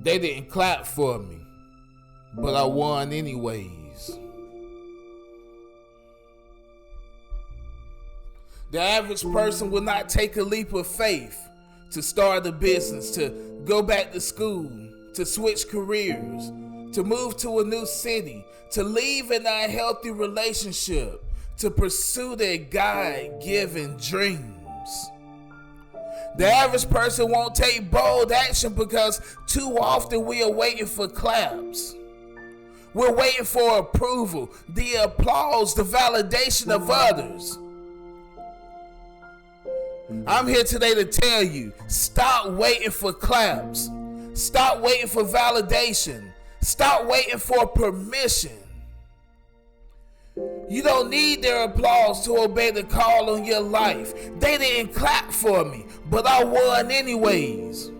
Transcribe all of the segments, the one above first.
They didn't clap for me, but I won anyways. The average person will not take a leap of faith to start a business, to go back to school, to switch careers, to move to a new city, to leave an unhealthy relationship, to pursue their God-given dreams. The average person won't take bold action because too often we are waiting for claps. We're waiting for approval, the applause, the validation of others. I'm here today to tell you, stop waiting for claps. Stop waiting for validation. Stop waiting for permission. You don't need their applause to obey the call on your life. They didn't clap for me, but I won anyways.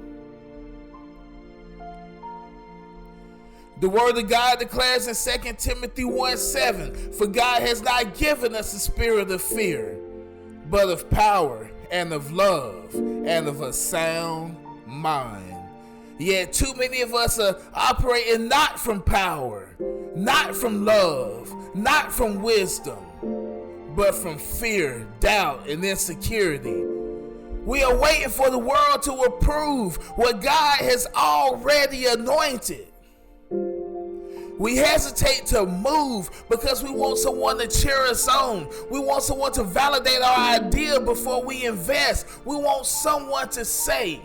The word of God declares in 2 Timothy 1:7, for God has not given us a spirit of fear, but of power and of love and of a sound mind. Yet too many of us are operating not from power, not from love, not from wisdom, but from fear, doubt, and insecurity. We are waiting for the world to approve what God has already anointed. We hesitate to move because we want someone to cheer us on. We want someone to validate our idea before we invest. We want someone to say,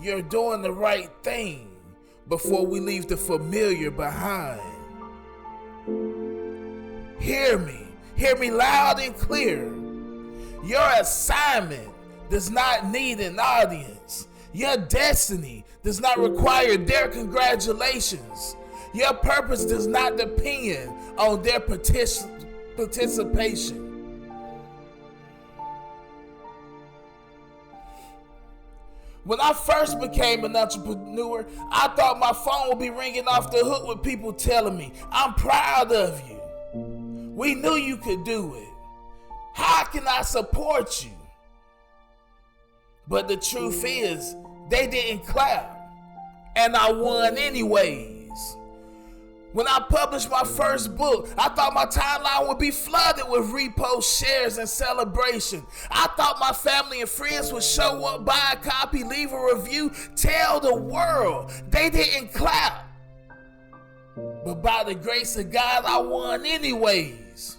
"You're doing the right thing," before we leave the familiar behind. Hear me loud and clear. Your assignment does not need an audience. Your destiny does not require their congratulations. Your purpose does not depend on their participation. When I first became an entrepreneur, I thought my phone would be ringing off the hook with people telling me, "I'm proud of you. We knew you could do it. How can I support you?" But the truth is, they didn't clap, and I won anyways. When I published my first book, I thought my timeline would be flooded with reposts, shares, and celebration. I thought my family and friends would show up, buy a copy, leave a review, tell the world. They didn't clap. But by the grace of God, I won anyways.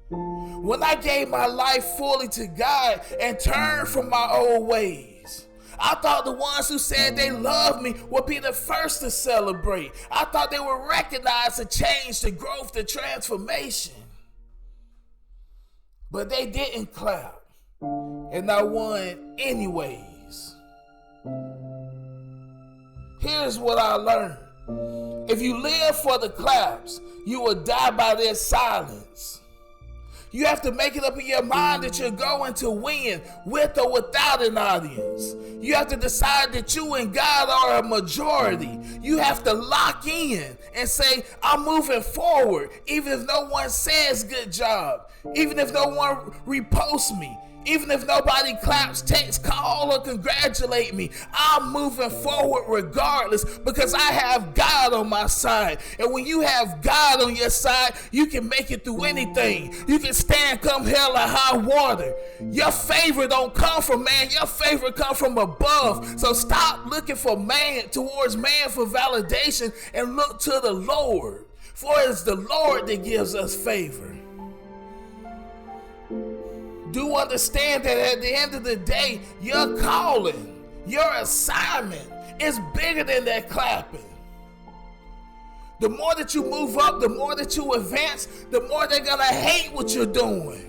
When I gave my life fully to God and turned from my old ways, I thought the ones who said they loved me would be the first to celebrate. I thought they would recognize the change, the growth, the transformation. But they didn't clap, and I won anyways. Here's what I learned. If you live for the claps, you will die by their silence. You have to make it up in your mind that you're going to win with or without an audience. You have to decide that you and God are a majority. You have to lock in and say, "I'm moving forward," even if no one says good job, even if no one reposts me, even if nobody claps, text, call, or congratulate me. I'm moving forward regardless because I have God on my side. And when you have God on your side, you can make it through anything. You can stand come hell or high water. Your favor don't come from man. Your favor comes from above. So stop looking for man for validation and look to the Lord. For it's the Lord that gives us favor. Do understand that at the end of the day, your calling, your assignment is bigger than that clapping. The more that you move up, the more that you advance, the more they're going to hate what you're doing.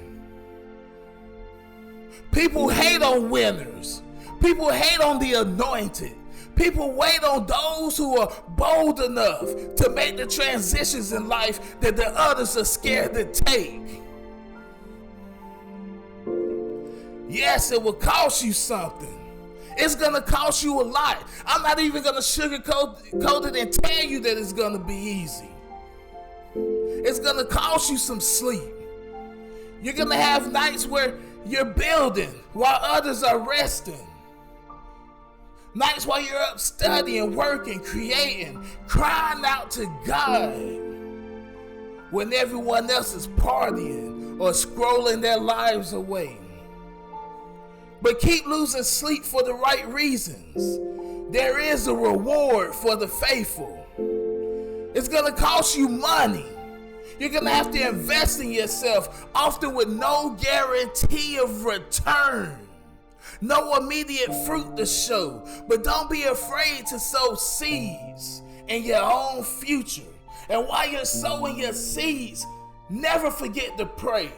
People hate on winners. People hate on the anointed. People wait on those who are bold enough to make the transitions in life that the others are scared to take. Yes, it will cost you something. It's going to cost you a lot. I'm not even going to sugarcoat it and tell you that it's going to be easy. It's going to cost you some sleep. You're going to have nights where you're building while others are resting. Nights while you're up studying, working, creating, crying out to God when everyone else is partying or scrolling their lives away. But keep losing sleep for the right reasons. There is a reward for the faithful. It's going to cost you money. You're going to have to invest in yourself, often with no guarantee of return. No immediate fruit to show. But don't be afraid to sow seeds in your own future. And while you're sowing your seeds, never forget to pray.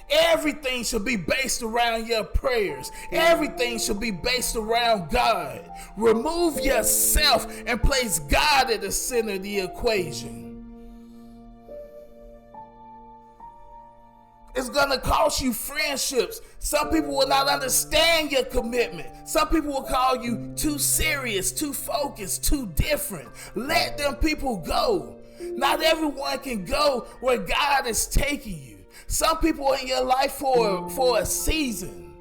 Everything should be based around your prayers. Everything should be based around God. Remove yourself and place God at the center of the equation. It's going to cost you friendships. Some people will not understand your commitment. Some people will call you too serious, too focused, too different. Let them people go. Not everyone can go where God is taking you. Some people are in your life for a season.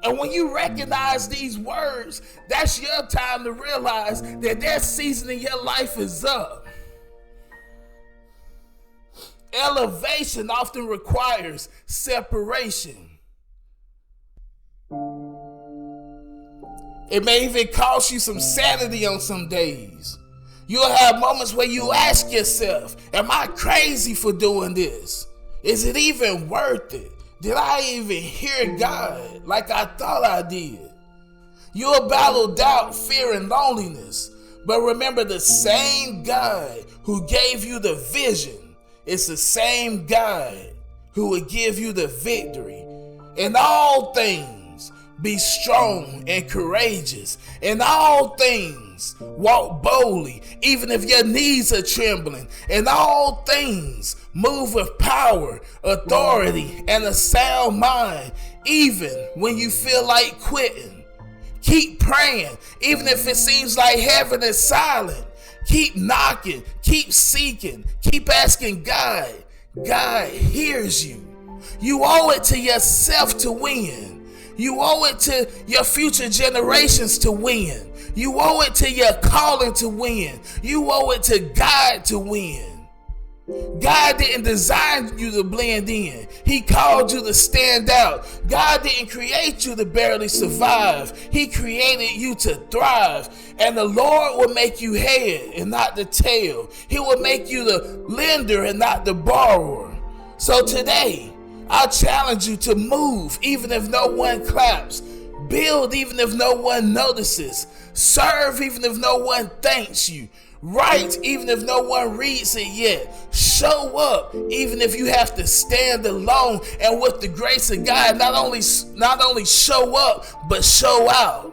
And when you recognize these words, that's your time to realize that their season in your life is up. Elevation often requires separation. It may even cost you some sanity on some days. You'll have moments where you ask yourself, am I crazy for doing this? Is it even worth it? Did I even hear God like I thought I did? You'll battle doubt, fear, and loneliness. But remember, the same God who gave you the vision is the same God who will give you the victory. In all things, be strong and courageous. In all things, walk boldly, even if your knees are trembling. In all things, move with power, authority, and a sound mind, even when you feel like quitting. Keep praying, even if it seems like heaven is silent. Keep knocking, keep seeking, keep asking God. God hears you. You owe it to yourself to win. You owe it to your future generations to win. You owe it to your calling to win. You owe it to God to win. God didn't design you to blend in. He called you to stand out. God didn't create you to barely survive. He created you to thrive. And the Lord will make you head and not the tail. He will make you the lender and not the borrower. So today, I challenge you to move even if no one claps. Build even if no one notices. Serve even if no one thanks you. Write even if no one reads it yet. Show up even if you have to stand alone. And with the grace of God, not only show up, but show out.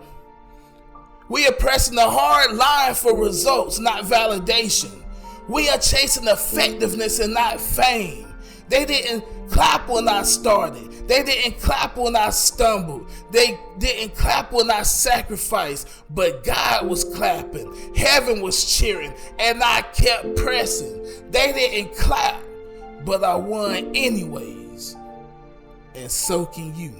We are pressing a hard line for results, not validation. We are chasing effectiveness and not fame. They didn't clap when I started. They didn't clap when I stumbled. They didn't clap when I sacrificed. But God was clapping. Heaven was cheering. And I kept pressing. They didn't clap, but I won anyways. And so can you.